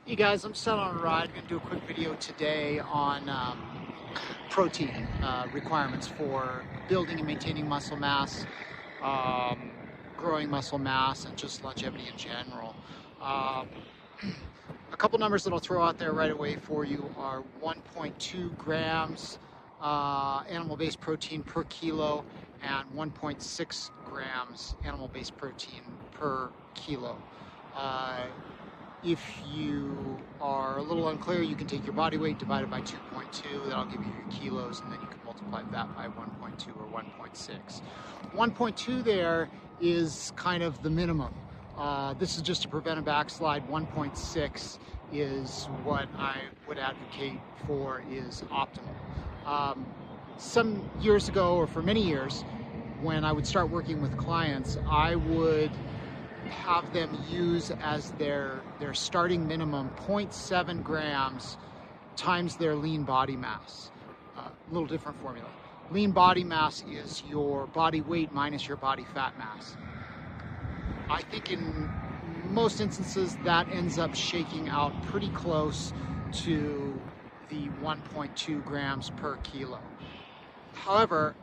Hey guys, I'm set on a ride. I'm going to do a quick video today on protein requirements for building and maintaining muscle mass, um, growing muscle mass, and just longevity in general. Um, a couple numbers that I'll throw out there right away for you are 1.2 grams animal-based protein per kilo and 1.6 grams animal-based protein per kilo. If you are a little unclear, you can take your body weight divided by 2.2. That'll give you your kilos, and then you can multiply that by 1.2 or 1.6. 1.2 there is kind of the minimum. This is just to prevent a backslide. 1.6 is what I would advocate for is optimal. Some years ago, or for many years, when I would start working with clients, I would have them use as their starting minimum 0.7 grams times their lean body mass. A little different formula. Lean body mass is your body weight minus your body fat mass. I think in most instances that ends up shaking out pretty close to the 1.2 grams per kilo. However,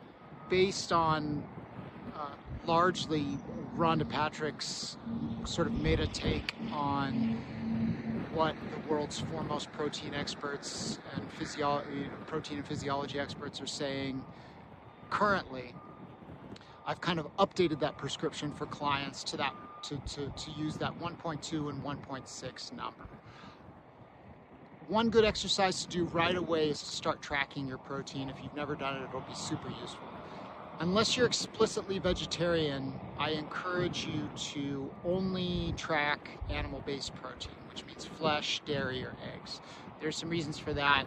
based on largely Rhonda Patrick's sort of meta take on what the world's foremost protein experts and protein and physiology experts are saying currently, I've kind of updated that prescription for clients to use that 1.2 and 1.6 number. One good exercise to do right away is to start tracking your protein. If you've never done it, it'll be super useful. Unless you're explicitly vegetarian, I encourage you to only track animal-based protein, which means flesh, dairy, or eggs. There's some reasons for that.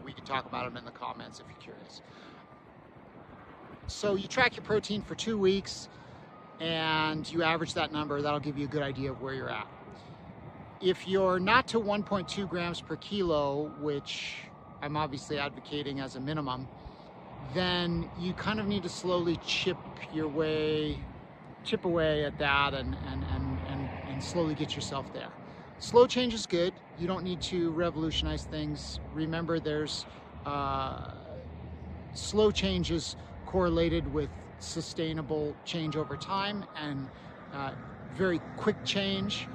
We can talk about them in the comments if you're curious. So you track your protein for 2 weeks and you average that number. That'll give you a good idea of where you're at. If you're not to 1.2 grams per kilo, which I'm obviously advocating as a minimum, then you kind of need to slowly chip away at that and slowly get yourself there. Slow change is good. You don't need to revolutionize things. Remember, there's slow change is correlated with sustainable change over time, and very quick change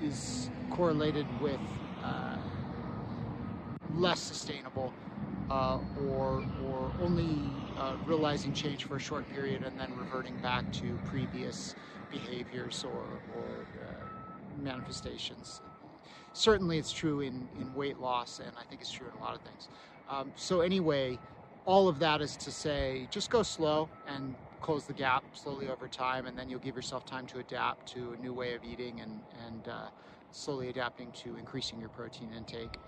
is correlated with less sustainable or only realizing change for a short period and then reverting back to previous behaviors or manifestations. Certainly it's true in weight loss, and I think it's true in a lot of things. So anyway, all of that is to say, just go slow and close the gap slowly over time, and then you'll give yourself time to adapt to a new way of eating and slowly adapting to increasing your protein intake.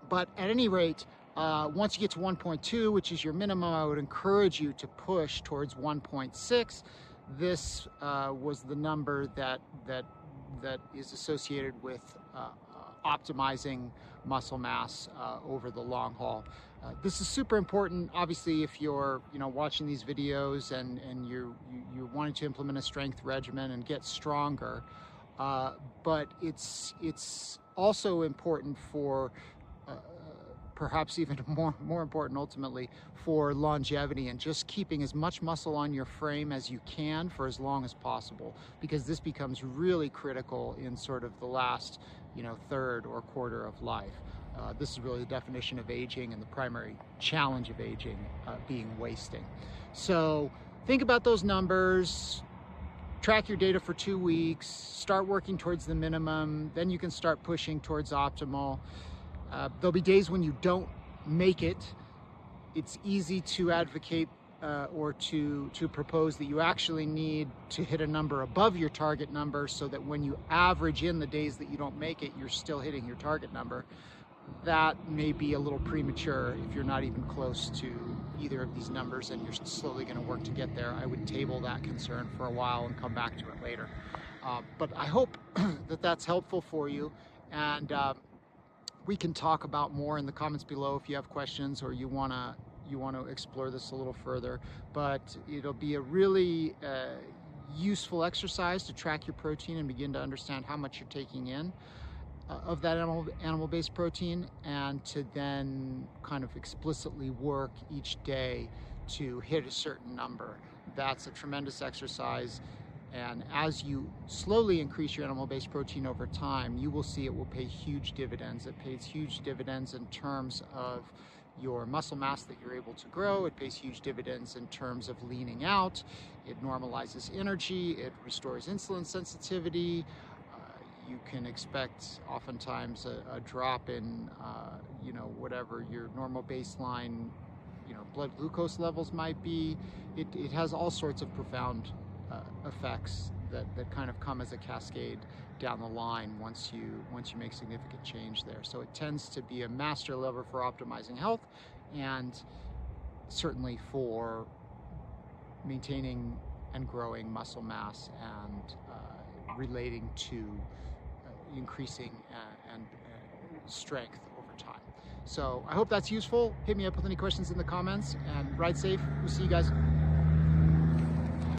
But at any rate, once you get to 1.2, which is your minimum, I would encourage you to push towards 1.6. This was the number that is associated with optimizing muscle mass over the long haul. This is super important, obviously, if you're watching these videos and you're wanting to implement a strength regimen and get stronger. But it's also important for perhaps even more important ultimately for longevity and just keeping as much muscle on your frame as you can for as long as possible, because this becomes really critical in sort of the last third or quarter of life. This is really the definition of aging and the primary challenge of aging being wasting. So think about those numbers, track your data for 2 weeks, start working towards the minimum, then you can start pushing towards optimal. There'll be days when you don't make it. It's easy to advocate or to propose that you actually need to hit a number above your target number so that when you average in the days that you don't make it, you're still hitting your target number. That may be a little premature if you're not even close to either of these numbers and you're slowly going to work to get there. I would table that concern for a while and come back to it later. But I hope that that's helpful for you, and we can talk about more in the comments below if you have questions or you want to explore this a little further. But it'll be a really useful exercise to track your protein and begin to understand how much you're taking in of that animal-based protein, and to then kind of explicitly work each day to hit a certain number. That's a tremendous exercise. And as you slowly increase your animal-based protein over time, you will see it will pay huge dividends. It pays huge dividends in terms of your muscle mass that you're able to grow. It pays huge dividends in terms of leaning out. It normalizes energy. It restores insulin sensitivity. You can expect oftentimes a drop in, whatever your normal baseline, blood glucose levels might be. It has all sorts of profound effects that kind of come as a cascade down the line once you make significant change there. So it tends to be a master lever for optimizing health, and certainly for maintaining and growing muscle mass and relating to increasing and strength over time. So I hope that's useful. Hit me up with any questions in the comments, and ride safe. We'll see you guys.